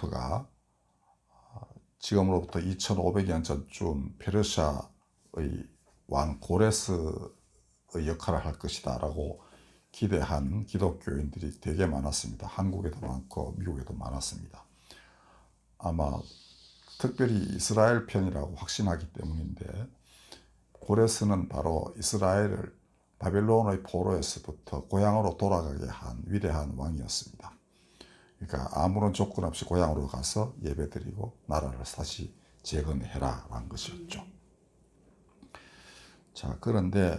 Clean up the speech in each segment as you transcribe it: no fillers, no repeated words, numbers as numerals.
트럼프가 지금으로부터 2500년 전쯤 페르시아의 왕 고레스의 역할을 할 것이다 라고 기대한 기독교인들이 되게 많았습니다. 한국에도 많고 미국에도 많았습니다. 아마 특별히 이스라엘 편이라고 확신하기 때문인데, 고레스는 바로 이스라엘을 바벨론의 포로에서부터 고향으로 돌아가게 한 위대한 왕이었습니다. 그러니까 아무런 조건 없이 고향으로 가서 예배드리고 나라를 다시 재건해라 라는 것이었죠. 자, 그런데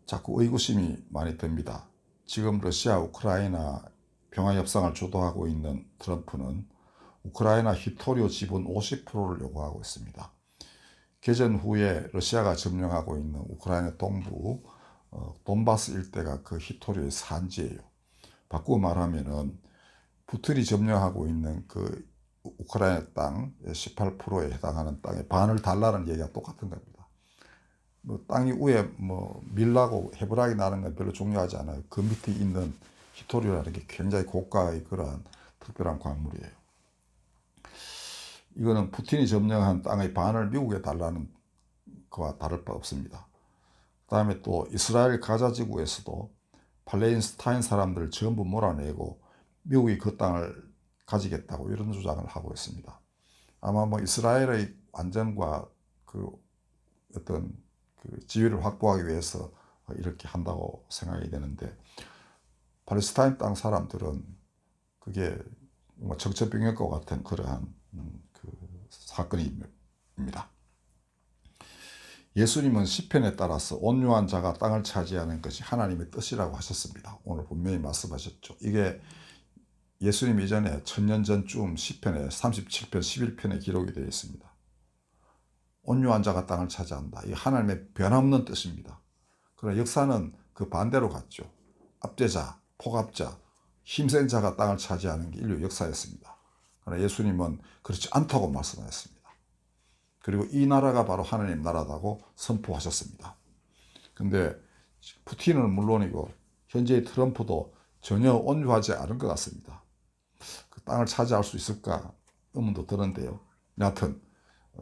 자꾸 의구심이 많이 듭니다. 지금 러시아 우크라이나 평화협상을 주도하고 있는 트럼프는 우크라이나 히토리오 지분 50%를 요구하고 있습니다. 개전 후에 러시아가 점령하고 있는 우크라이나 동부 돈바스 일대가 그 히토리오의 산지예요. 바꾸고 말하면은 푸틴이 점령하고 있는 그 우크라이나 땅 18%에 해당하는 땅의 반을 달라는 얘기가 똑같은 겁니다. 뭐 땅이 위에 뭐 밀라고 해부락이 나는 건 별로 중요하지 않아요. 그 밑에 있는 히토리오라는 게 굉장히 고가의 그러한 특별한 광물이에요. 이거는 푸틴이 점령한 땅의 반을 미국에 달라는 거와 다를 바 없습니다. 그 다음에 또 이스라엘 가자 지구에서도 팔레스타인 사람들을 전부 몰아내고 미국이 그 땅을 가지겠다고 이런 주장을 하고 있습니다. 아마 뭐 이스라엘의 안전과 그 어떤 그 지위를 확보하기 위해서 이렇게 한다고 생각이 되는데, 팔레스타인 땅 사람들은 그게 뭐 정체병역과 같은 그러한 그 사건입니다. 예수님은 시편에 따라서 온유한 자가 땅을 차지하는 것이 하나님의 뜻이라고 하셨습니다. 오늘 분명히 말씀하셨죠. 이게 예수님 이전에 1000년 전쯤 시편에 37편 11편에 기록이 되어 있습니다. 온유한 자가 땅을 차지한다. 이 하나님의 변함없는 뜻입니다. 그러나 역사는 그 반대로 갔죠. 압제자, 폭압자, 힘센 자가 땅을 차지하는 게 인류 역사였습니다. 그러나 예수님은 그렇지 않다고 말씀하셨습니다. 그리고 이 나라가 바로 하나님 나라라고 선포하셨습니다. 근데 푸틴은 물론이고 현재의 트럼프도 전혀 온유하지 않은 것 같습니다. 그 땅을 차지할 수 있을까 의문도 드는데요. 여하튼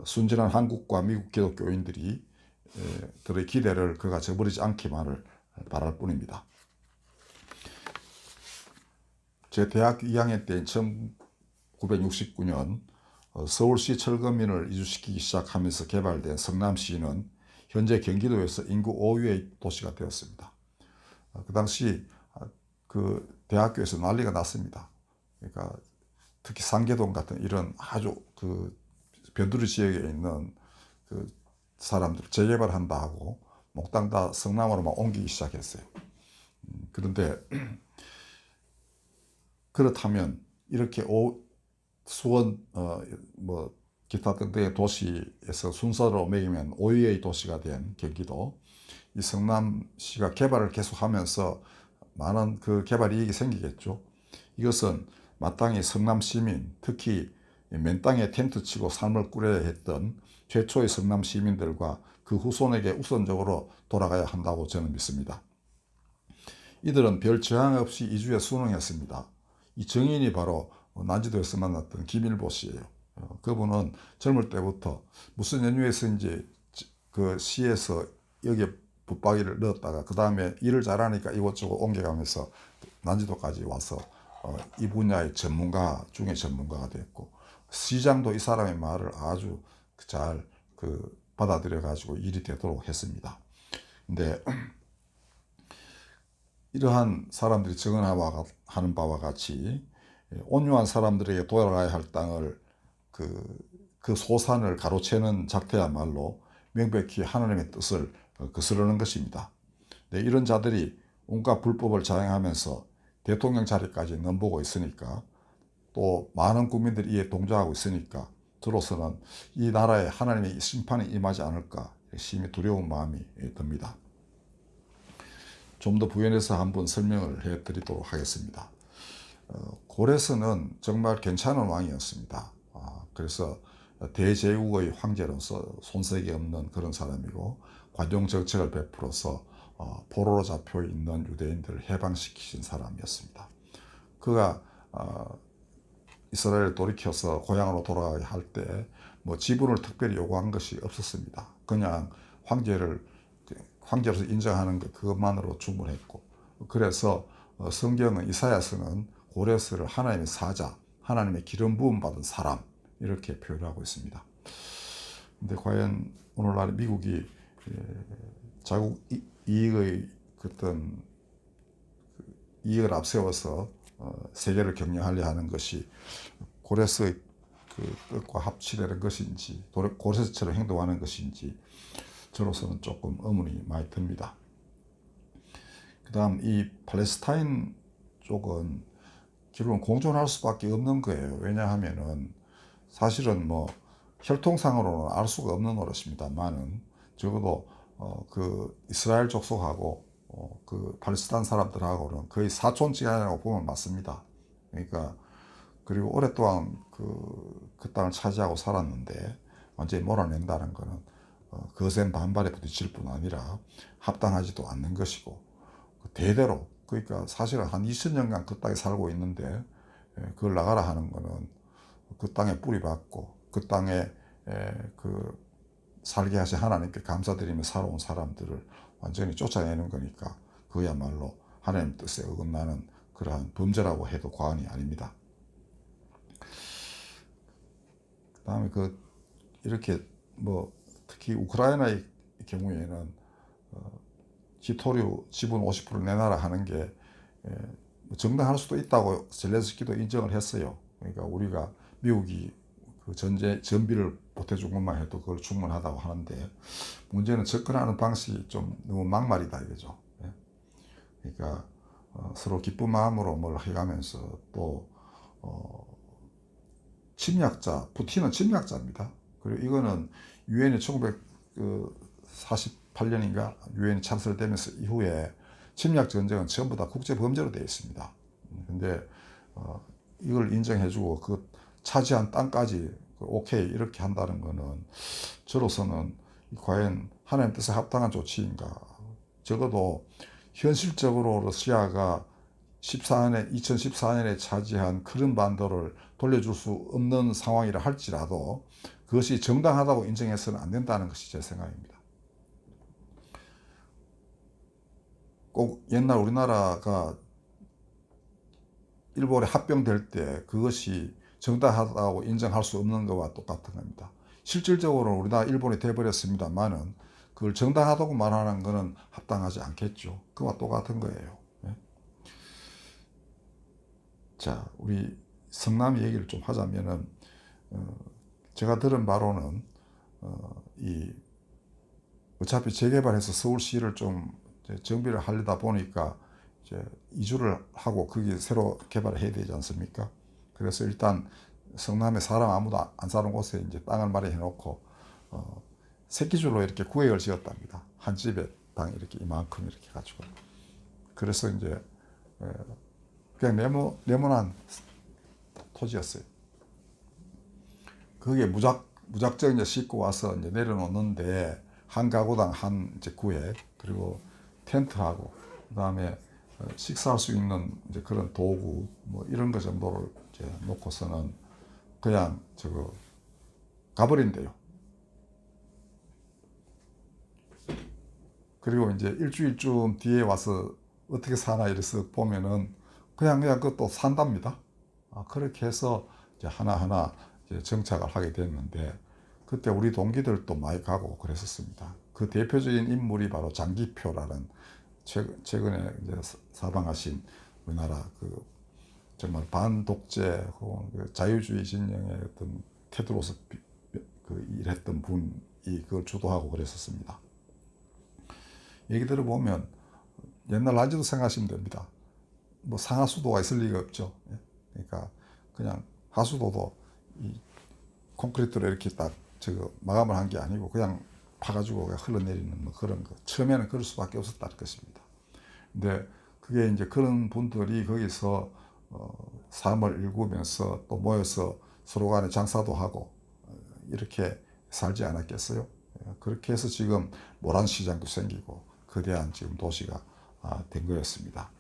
순진한 한국과 미국 기독교인들이 들의 기대를 그가 저버리지 않기만을 바랄 뿐입니다. 제 대학교 2학년 때인 1969년 서울시 철거민을 이주시키기 시작하면서 개발된 성남시는 현재 경기도에서 인구 5위의 도시가 되었습니다. 그 당시 그 대학교에서 난리가 났습니다. 그러니까 특히 상계동 같은 이런 아주 그 변두리 지역에 있는 그 사람들 재개발한다 하고 몽땅 다 성남으로 막 옮기기 시작했어요. 그런데 그렇다면 이렇게 수원 뭐 기타 등등의 도시에서 순서로 매기면 5위의 도시가 된 경기도, 이 성남시가 개발을 계속하면서 많은 그 개발 이익이 생기겠죠. 이것은 마땅히 성남 시민, 특히 맨 땅에 텐트 치고 삶을 꾸려야 했던 최초의 성남 시민들과 그 후손에게 우선적으로 돌아가야 한다고 저는 믿습니다. 이들은 별 저항 없이 이주에 순응했습니다. 이 정인이 바로 난지도에서 만났던 김일보 씨예요. 그분은 젊을 때부터 무슨 연유에서인지 그 시에서 여기에 붙박이를 넣었다가 그 다음에 일을 잘하니까 이곳저곳 옮겨가면서 난지도까지 와서 이 분야의 전문가 중에 전문가가 됐고, 시장도 이 사람의 말을 아주 잘 받아들여 가지고 일이 되도록 했습니다. 근데 이러한 사람들이 증언하는 바와 같이 온유한 사람들에게 돌아가야 할 땅을 그 소산을 가로채는 작태야말로 명백히 하나님의 뜻을 거스르는 것입니다. 네, 이런 자들이 온갖 불법을 자행하면서 대통령 자리까지 넘보고 있으니까, 또 많은 국민들이 이에 동조하고 있으니까 저로서는 이 나라에 하나님의 심판이 임하지 않을까 심히 두려운 마음이 듭니다. 좀 더 부연해서 한번 설명을 해드리도록 하겠습니다. 고레스는 정말 괜찮은 왕이었습니다. 그래서 대제국의 황제로서 손색이 없는 그런 사람이고, 관용 정책을 베풀어서 포로로 잡혀 있는 유대인들을 해방시키신 사람이었습니다. 그가 이스라엘을 돌이켜서 고향으로 돌아가게 할 때 뭐 지분을 특별히 요구한 것이 없었습니다. 그냥 황제로서 인정하는 것 그것만으로 충분했고, 그래서 성경은 이사야서는 고레스를 하나님의 사자, 하나님의 기름 부음 받은 사람 이렇게 표현하고 있습니다. 근데 과연 오늘날 미국이 자국 이익의 어떤 이익을 앞세워서 세계를 경영하려 하는 것이 고레스의 그 뜻과 합치려는 것인지, 고레스처럼 행동하는 것인지 저로서는 조금 의문이 많이 듭니다. 그 다음 이 팔레스타인 쪽은 결국은 공존할 수밖에 없는 거예요. 왜냐하면은 사실은 뭐 혈통상으로는 알 수가 없는 노릇입니다만은 적어도 그 이스라엘 족속하고 그 팔레스타인 사람들하고는 거의 사촌지간이라고 보면 맞습니다. 그러니까 그리고 오랫동안 그 땅을 차지하고 살았는데 완전히 몰아낸다는 것은 거센 반발에 부딪힐 뿐 아니라 합당하지도 않는 것이고, 대대로 그러니까 사실은 한 2000년간 그 땅에 살고 있는데 그걸 나가라 하는 것은 그 땅에 뿌리 박고 그 땅에 그 살게 하신 하나님께 감사드리며 살아온 사람들을 완전히 쫓아내는 거니까 그야말로 하나님 뜻에 어긋나는 그러한 범죄라고 해도 과언이 아닙니다. 그 다음에 이렇게 뭐 특히 우크라이나의 경우에는 기토류 지분 50% 내놔라 하는 게 정당할 수도 있다고 젤렌스키도 인정을 했어요. 그러니까 우리가 미국이 그 전비를 보태준 것만 해도 그걸 충분하다고 하는데, 문제는 접근하는 방식이 좀 너무 막말이다 이거죠. 그러니까 서로 기쁜 마음으로 뭘 해가면서 또 침략자, 푸틴은 침략자입니다. 그리고 이거는 유엔이 1948년인가 유엔이 창설되면서 이후에 침략 전쟁은 전부 다 국제 범죄로 되어 있습니다. 근데 이걸 인정해주고 그 차지한 땅까지 오케이 이렇게 한다는 거는 저로서는 과연 하나님 뜻에 합당한 조치인가. 적어도 현실적으로 러시아가 2014년에 차지한 크림반도를 돌려줄 수 없는 상황이라 할지라도 그것이 정당하다고 인정해서는 안 된다는 것이 제 생각입니다. 꼭 옛날 우리나라가 일본에 합병될 때 그것이 정당하다고 인정할 수 없는 것과 똑같은 겁니다. 실질적으로 우리나라 일본이 돼버렸습니다만은 그걸 정당하다고 말하는 것은 합당하지 않겠죠. 그와 똑같은 거예요. 자, 우리 성남 얘기를 좀 하자면은 제가 들은 바로는 어차피 재개발해서 서울시를 좀 정비를 하려다 보니까 이제 이주를 하고 거기 새로 개발을 해야 되지 않습니까? 그래서 일단 성남에 사람 아무도 안 사는 곳에 이제 땅을 마련해 놓고 새끼줄로 이렇게 구획을 지었답니다. 한 집에 땅 이렇게 이만큼 이렇게 가지고. 그래서 이제 그냥 네모난 토지였어요. 거기에 무작정 이제 싣고 와서 이제 내려놓는데 한 가구당 한 이제 구획, 그리고 텐트하고 그다음에 식사할 수 있는 이제 그런 도구 뭐 이런 거 정도를 이제 놓고서는 그냥 가버린대요. 그리고 이제 일주일쯤 뒤에 와서 어떻게 사나 이래서 보면은 그냥 그것도 산답니다. 그렇게 해서 이제 하나하나 이제 정착을 하게 됐는데, 그때 우리 동기들도 많이 가고 그랬었습니다. 그 대표적인 인물이 바로 장기표라는 최근에 이제 사망하신 우리나라 정말 반독재 혹은 자유주의 진영의 어떤 태도로서 일했던 분이 그걸 주도하고 그랬었습니다. 얘기 들어보면 옛날 라지도 생각하시면 됩니다. 뭐 상하수도가 있을 리가 없죠. 그러니까 그냥 하수도도 이 콘크리트로 이렇게 딱 마감을 한 게 아니고 그냥 파가지고 흘러내리는 뭐 그런 거. 처음에는 그럴 수밖에 없었다는 것입니다. 근데 그게 이제 그런 분들이 거기서 삶을 일구면서 또 모여서 서로 간에 장사도 하고 이렇게 살지 않았겠어요? 그렇게 해서 지금 모란시장도 생기고 거대한 지금 도시가 된 거였습니다.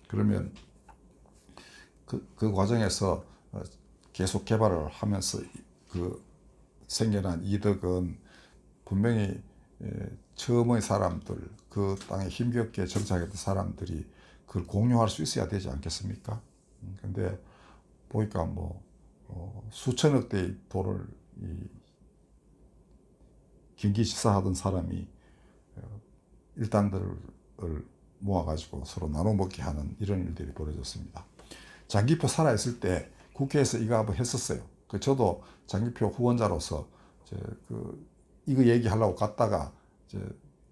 그러면 그 과정에서 계속 개발을 하면서 그 생겨난 이득은 분명히 처음의 사람들, 그 땅에 힘겹게 정착했던 사람들이 그걸 공유할 수 있어야 되지 않겠습니까? 근데 보니까 뭐 수천억 대의 돈을 경기지사하던 사람이 일당들을 모아가지고 서로 나눠 먹게 하는 이런 일들이 벌어졌습니다. 장기표 살아있을 때 국회에서 이거 한번 했었어요. 저도 장기표 후원자로서 이거 얘기하려고 갔다가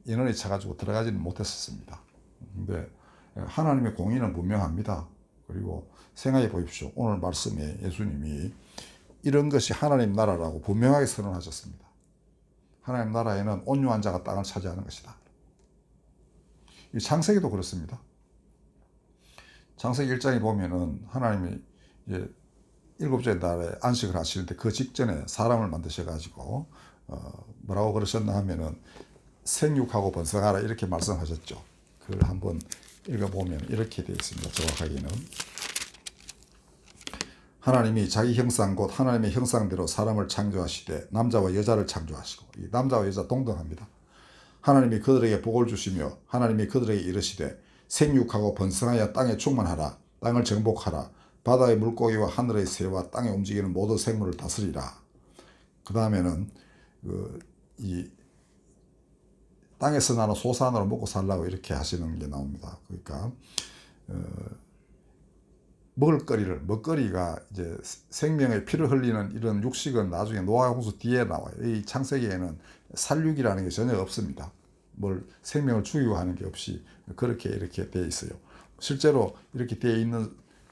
인원이 차가지고 들어가지는 못했었습니다. 근데 하나님의 공의는 분명합니다. 그리고 생각해 보십시오. 오늘 말씀에 예수님이 이런 것이 하나님 나라라고 분명하게 선언하셨습니다. 하나님 나라에는 온유한 자가 땅을 차지하는 것이다. 창세기도 그렇습니다. 창세기 1장에 보면은 하나님이 이제 일곱째 날에 안식을 하시는데 그 직전에 사람을 만드셔가지고 뭐라고 그러셨나 하면은 생육하고 번성하라 이렇게 말씀하셨죠. 그걸 한번 읽어보면 이렇게 되어 있습니다. 정확하게는 하나님이 자기 형상 곧 하나님의 형상대로 사람을 창조하시되 남자와 여자를 창조하시고, 이 남자와 여자 동등합니다. 하나님이 그들에게 복을 주시며 하나님이 그들에게 이르시되 생육하고 번성하여 땅에 충만하라. 땅을 정복하라. 바다의 물고기와 하늘의 새와 땅에 움직이는 모든 생물을 다스리라. 그 다음에는 이 땅에서 나는 소산으로 먹고 살라고 이렇게 하시는 게 나옵니다. 그러니까 먹거리가 이제 생명의 피를 흘리는 이런 육식은 나중에 노아 홍수 뒤에 나와요. 이 창세기에는 살육이라는 게 전혀 없습니다. 뭘 생명을 죽이고 하는 게 없이 그렇게 이렇게 돼 있어요. 실제로 이렇게 돼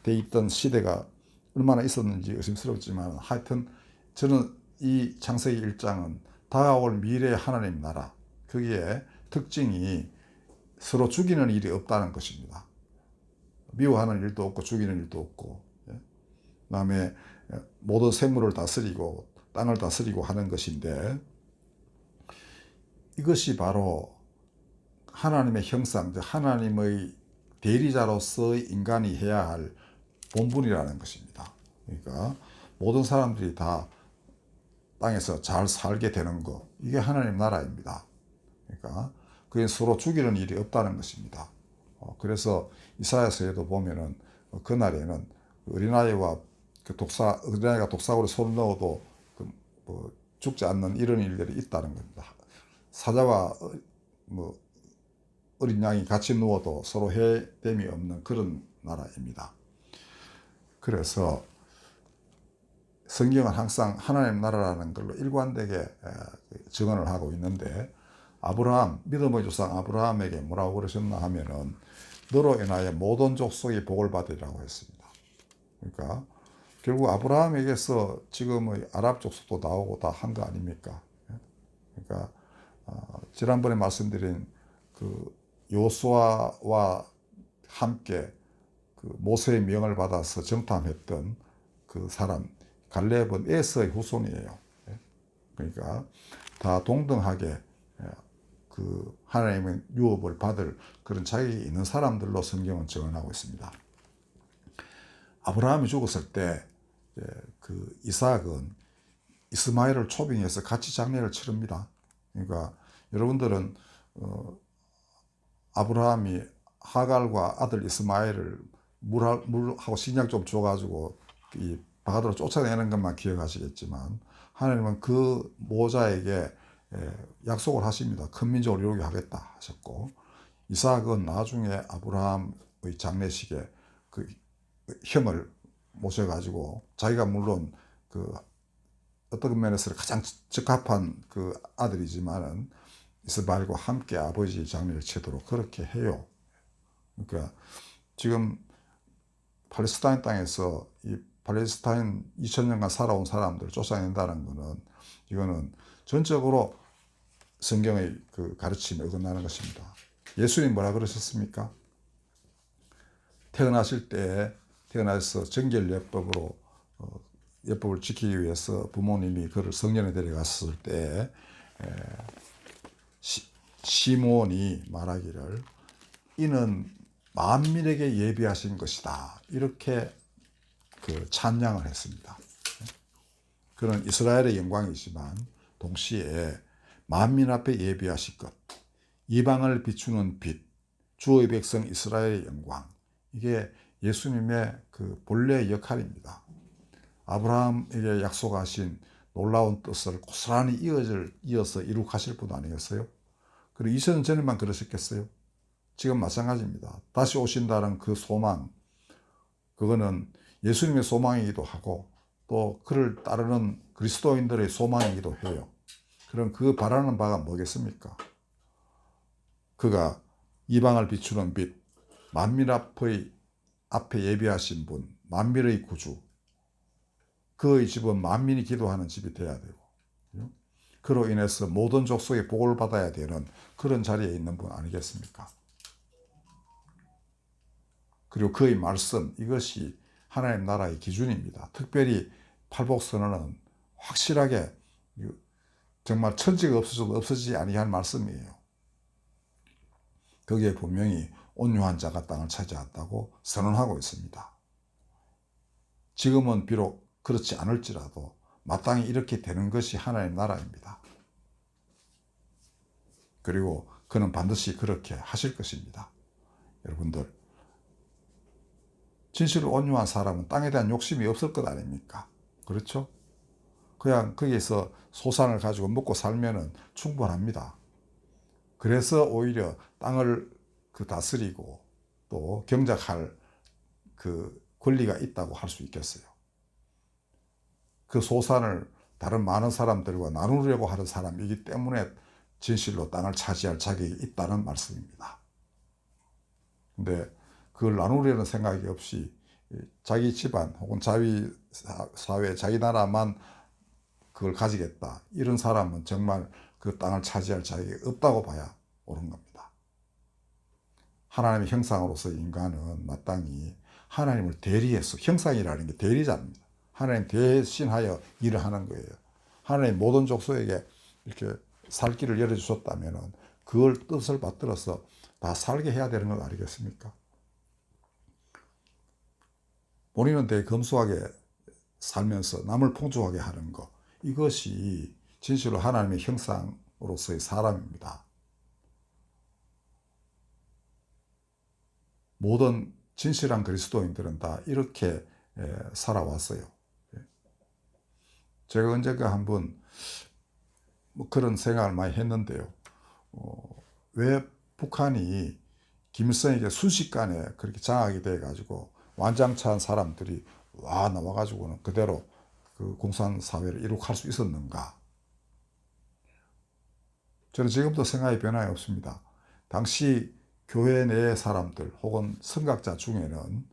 있던 시대가 얼마나 있었는지 의심스럽지만 하여튼 저는 이 창세기 1장은 다가올 미래의 하나님 나라, 거기에 특징이 서로 죽이는 일이 없다는 것입니다. 미워하는 일도 없고 죽이는 일도 없고, 그 다음에 모든 생물을 다스리고 땅을 다스리고 하는 것인데, 이것이 바로 하나님의 형상, 하나님의 대리자로서의 인간이 해야 할 본분이라는 것입니다. 그러니까 모든 사람들이 다 땅에서 잘 살게 되는 것, 이게 하나님 나라입니다. 그러니까 그게 서로 죽이는 일이 없다는 것입니다. 그래서 이사야서에도 보면은 그날에는 어린아이가 독사구에 손을 넣어도 죽지 않는 이런 일들이 있다는 겁니다. 사자와 어린 양이 같이 누워도 서로 해됨이 없는 그런 나라입니다. 그래서 성경은 항상 하나님 나라라는 걸로 일관되게 증언을 하고 있는데, 믿음의 조상 아브라함에게 뭐라고 그러셨나 하면은 너로 인하여 모든 족속이 복을 받으리라고 했습니다. 그러니까 결국 아브라함에게서 지금의 아랍 족속도 나오고 다 한 거 아닙니까? 그러니까 지난번에 말씀드린 그 요수아와 함께 그 모세의 명을 받아서 정탐했던 그 사람 갈렙은 에서의 후손이에요. 그러니까 다 동등하게 그 하나님의 유업을 받을 그런 자격이 있는 사람들로 성경은 증언하고 있습니다. 아브라함이 죽었을 때 그 이삭은 이스마엘을 초빙해서 같이 장례를 치릅니다. 그러니까 여러분들은 아브라함이 하갈과 아들 이스마엘을 물하고 신약 좀 줘가지고 이 바다로 쫓아내는 것만 기억하시겠지만, 하나님은 그 모자에게 약속을 하십니다. 큰 민족을 이루게 하겠다 하셨고, 이삭은 나중에 아브라함의 장례식에 그 형을 모셔가지고 자기가 물론 그 어떤 면에서 가장 적합한 그 아들이지만은 이스마엘과 함께 아버지 장례를 치도록 그렇게 해요. 그러니까 지금 팔레스타인 땅에서 이 팔레스타인 2000년간 살아온 사람들을 쫓아낸다는 것은, 이거는 전적으로 성경의 그 가르침에 어긋나는 것입니다. 예수님 뭐라 그러셨습니까? 태어나서 정결예법으로 예법을 지키기 위해서 부모님이 그를 성전에 데려갔을 때 시몬이 말하기를 이는 만민에게 예비하신 것이다, 이렇게 그 찬양을 했습니다. 그런 이스라엘의 영광이지만 동시에 만민 앞에 예비하실 것, 이방을 비추는 빛, 주의 백성 이스라엘의 영광, 이게 예수님의 그 본래의 역할입니다. 아브라함에게 약속하신 놀라운 뜻을 고스란히 이어서 이룩하실 분 아니겠어요? 그리고 2000년 전에만 그러셨겠어요? 지금 마찬가지입니다. 다시 오신다는 그 소망, 그거는 예수님의 소망이기도 하고 또 그를 따르는 그리스도인들의 소망이기도 해요. 그럼 그 바라는 바가 뭐겠습니까? 그가 이방을 비추는 빛, 만민 앞에 예비하신 분, 만민의 구주, 그의 집은 만민이 기도하는 집이 되어야 되고, 그로 인해서 모든 족속의 복을 받아야 되는 그런 자리에 있는 분 아니겠습니까? 그리고 그의 말씀, 이것이 하나님 나라의 기준입니다. 특별히 팔복선언은 확실하게 정말 천지가 없어져도 없어지지 아니할 말씀이에요. 거기에 분명히 온유한 자가 땅을 차지한다고 선언하고 있습니다. 지금은 비록 그렇지 않을지라도 마땅히 이렇게 되는 것이 하나님 나라입니다. 그리고 그는 반드시 그렇게 하실 것입니다. 여러분들, 진실로 온유한 사람은 땅에 대한 욕심이 없을 것 아닙니까? 그렇죠? 그냥 거기에서 소산을 가지고 먹고 살면은 충분합니다. 그래서 오히려 땅을 다스리고 또 경작할 그 권리가 있다고 할 수 있겠어요. 그 소산을 다른 많은 사람들과 나누려고 하는 사람이기 때문에 진실로 땅을 차지할 자격이 있다는 말씀입니다. 근데 그걸 나누려는 생각이 없이 자기 집안 혹은 자기 사회, 자기 나라만 그걸 가지겠다, 이런 사람은 정말 그 땅을 차지할 자격이 없다고 봐야 옳은 겁니다. 하나님의 형상으로서 인간은 마땅히 하나님을 대리해서, 형상이라는 게 대리자입니다. 하나님 대신하여 일을 하는 거예요. 하나님 모든 족속에게 이렇게 살 길을 열어주셨다면 그걸 뜻을 받들어서 다 살게 해야 되는 것 아니겠습니까? 본인은 되게 검소하게 살면서 남을 풍족하게 하는 것, 이것이 진실로 하나님의 형상으로서의 사람입니다. 모든 진실한 그리스도인들은 다 이렇게 살아왔어요. 제가 언젠가 한번 그런 생각을 많이 했는데요. 왜 북한이 김일성에게 순식간에 그렇게 장악이 돼가지고 완장차한 사람들이 나와가지고는 그대로 그 공산사회를 이룩할 수 있었는가? 저는 지금도 생각이 변함이 없습니다. 당시 교회 내 사람들 혹은 선각자 중에는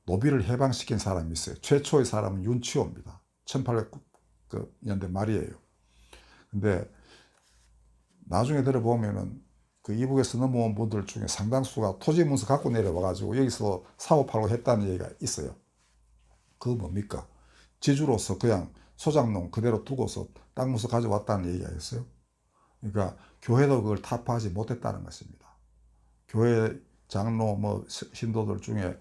노비를 해방시킨 사람이 있어요. 최초의 사람은 윤치호입니다. 1800년대 말이에요. 근데 나중에 들어보면은 그 이북에서 넘어온 분들 중에 상당수가 토지 문서 갖고 내려와가지고 여기서 사업하려고 했다는 얘기가 있어요. 그거 뭡니까? 지주로서 그냥 소장농 그대로 두고서 땅 문서 가져왔다는 얘기가 있어요. 그러니까 교회도 그걸 타파하지 못했다는 것입니다. 교회 장로 신도들 중에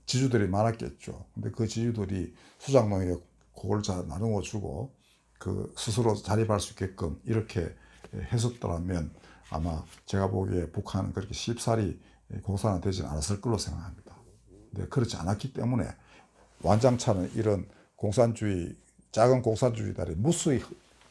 지주들이 많았겠죠. 근데 그 지주들이 소장농에게 그걸 잘 나누어 주고 그 스스로 자립할 수 있게끔 이렇게 했었더라면 아마 제가 보기에 북한은 그렇게 쉽사리 공산화되지 않았을 걸로 생각합니다. 근데 그렇지 않았기 때문에 완장차는 이런 공산주의, 작은 공산주의들이 무수히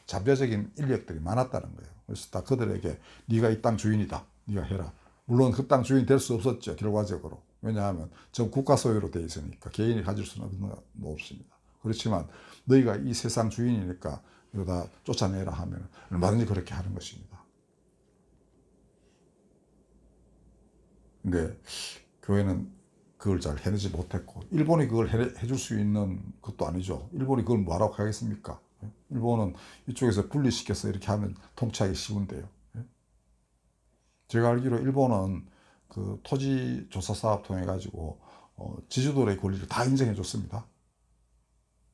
잠재적인 인력들이 많았다는 거예요. 그래서 다 그들에게 네가 이 땅 주인이다, 네가 해라. 물론 그 땅 주인 될 수 없었죠, 결과적으로. 왜냐하면 전 국가 소유로 되어 있으니까 개인이 가질 수는 없습니다. 그렇지만 너희가 이 세상 주인이니까 이거 다 쫓아내라 하면 얼마든지 그렇게 하는 것입니다. 근데 교회는 그걸 잘 해내지 못했고, 일본이 그걸 해줄 수 있는 것도 아니죠. 일본이 그걸 뭐하라고 하겠습니까? 일본은 이쪽에서 분리시켜서 이렇게 하면 통치하기 쉬운데요. 제가 알기로 일본은 그 토지 조사 사업 통해 가지고 지주들의 권리를 다 인정해 줬습니다.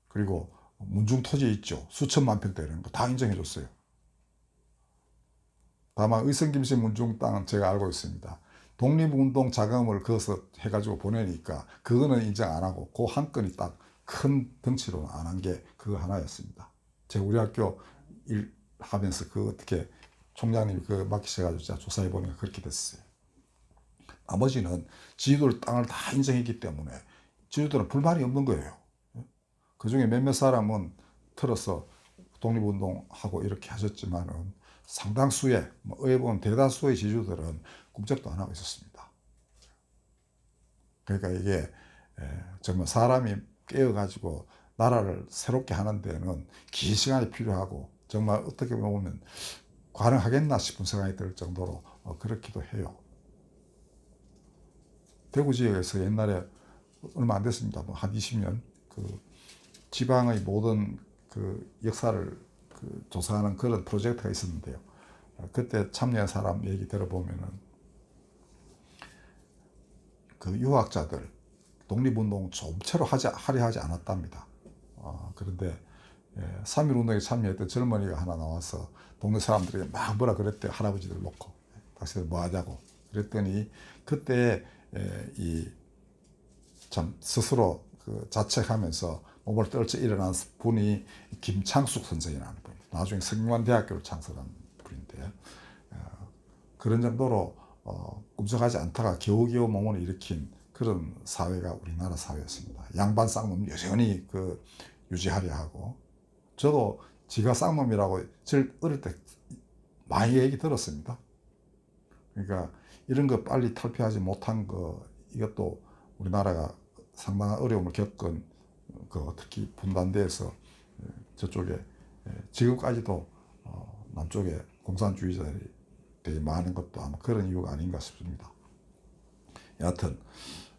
그리고 문중 토지 있죠. 수천만 평대 이런 거 다 인정해 줬어요. 다만 의성김씨 문중 땅은 제가 알고 있습니다. 독립운동 자금을 그어서 해가지고 보내니까 그거는 인정 안 하고 그 한 건이 딱 큰 덩치로는 안 한 게 그거 하나였습니다. 제가 우리 학교 일 하면서 그 어떻게 총장님이 그 맡기셔가지고 제가 조사해 보니까 그렇게 됐어요. 나머지는 지주들 땅을 다 인정했기 때문에 지주들은 불만이 없는 거예요. 그 중에 몇몇 사람은 틀어서 독립운동하고 이렇게 하셨지만은 상당수의, 의회 보면 대다수의 지주들은 꿈쩍도 안 하고 있었습니다. 그러니까 이게 정말 사람이 깨어가지고 나라를 새롭게 하는 데는 긴 시간이 필요하고 정말 어떻게 보면 가능하겠나 싶은 생각이 들 정도로 그렇기도 해요. 대구 지역에서 옛날에 얼마 안 됐습니다. 한 20년 그 지방의 모든 그 역사를 조사하는 그런 프로젝트가 있었는데요. 그때 참여한 사람 얘기 들어보면은 그 유학자들 독립운동 좀처럼 하려 하지 않았답니다. 그런데 3.1 운동에 참여했던 젊은이가 하나 나와서 동네 사람들이 막 뭐라 그랬대요. 할아버지들 놓고 당신들 뭐 하자고 그랬더니 그때 이 참 스스로 그 자책하면서 몸을 떨쳐 일어난 분이 김창숙 선생이라는 분, 나중에 성균관대학교를 창설한 분인데 그런 정도로 꿈쩍하지 않다가 겨우겨우 몸을 일으킨 그런 사회가 우리나라 사회였습니다. 양반 쌍놈 여전히 유지하려 하고, 저도 지가 쌍놈이라고 제일 어릴 때 많이 얘기 들었습니다. 그러니까 이런 거 빨리 탈피하지 못한 거, 이것도 우리나라가 상당한 어려움을 겪은 특히 분단대에서 저쪽에 지금까지도 남쪽에 공산주의자들이 되게 많은 것도 아마 그런 이유가 아닌가 싶습니다. 여하튼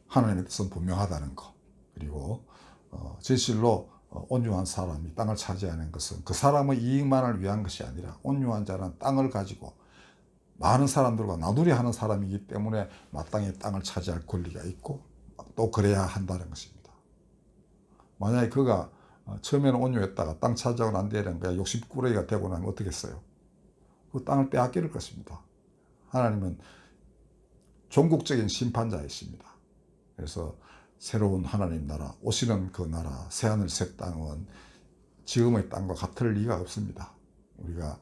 하나님의 뜻은 분명하다는 것, 그리고 진실로 온유한 사람이 땅을 차지하는 것은 그 사람의 이익만을 위한 것이 아니라 온유한 자는 땅을 가지고 많은 사람들과 나누려 하는 사람이기 때문에 마땅히 땅을 차지할 권리가 있고 또 그래야 한다는 것입니다. 만약에 그가 처음에는 온유했다가 땅 차지하고 난 뒤에는 그냥 욕심꾸러기가 되고 나면 어떻겠어요? 그 땅을 빼앗길 것입니다. 하나님은 종국적인 심판자이십니다. 그래서 새로운 하나님 나라, 오시는 그 나라, 새하늘 새 땅은 지금의 땅과 같을 리가 없습니다. 우리가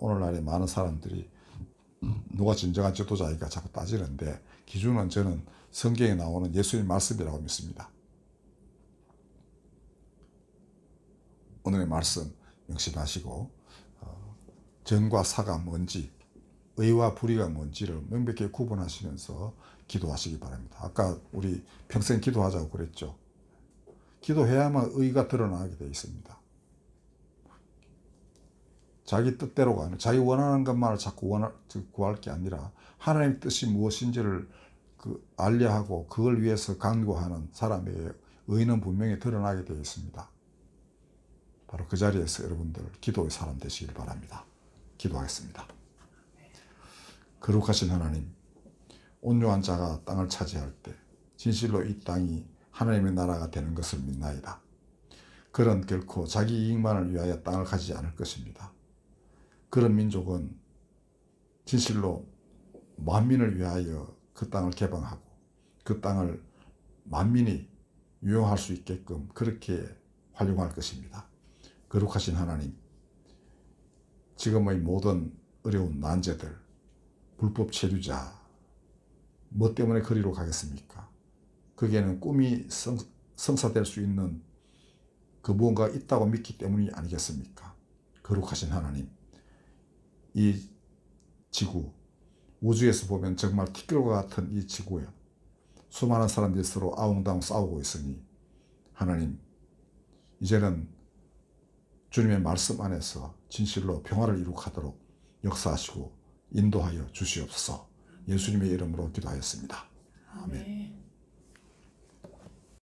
오늘날에 많은 사람들이 누가 진정한 지도자이까 자꾸 따지는데 기준은 저는 성경에 나오는 예수님 말씀이라고 믿습니다. 오늘의 말씀 명심하시고 정과 사가 뭔지, 의와 불의가 뭔지를 명백히 구분하시면서 기도하시기 바랍니다. 아까 우리 평생 기도하자고 그랬죠. 기도해야만 의가 드러나게 되어 있습니다. 자기 뜻대로가 아니라 자기 원하는 것만을 자꾸 구할 게 아니라 하나님의 뜻이 무엇인지를 알려하고 그걸 위해서 강구하는 사람에게 의는 분명히 드러나게 되어 있습니다. 바로 그 자리에서 여러분들 기도의 사람 되시길 바랍니다. 기도하겠습니다. 거룩하신 하나님, 온유한 자가 땅을 차지할 때 진실로 이 땅이 하나님의 나라가 되는 것을 믿나이다. 그런 결코 자기 이익만을 위하여 땅을 가지지 않을 것입니다. 그런 민족은 진실로 만민을 위하여 그 땅을 개방하고 그 땅을 만민이 유용할 수 있게끔 그렇게 활용할 것입니다. 거룩하신 하나님, 지금의 모든 어려운 난제들, 불법 체류자, 뭐 때문에 거리로 가겠습니까? 거기에는 꿈이 성사될 수 있는 그 무언가가 있다고 믿기 때문이 아니겠습니까? 거룩하신 하나님, 이 지구, 우주에서 보면 정말 티끌과 같은 이 지구에 수많은 사람들이 서로 아웅다웅 싸우고 있으니 하나님, 이제는 주님의 말씀 안에서 진실로 평화를 이룩하도록 역사하시고 인도하여 주시옵소서. 예수님의 이름으로 기도하였습니다. 아멘.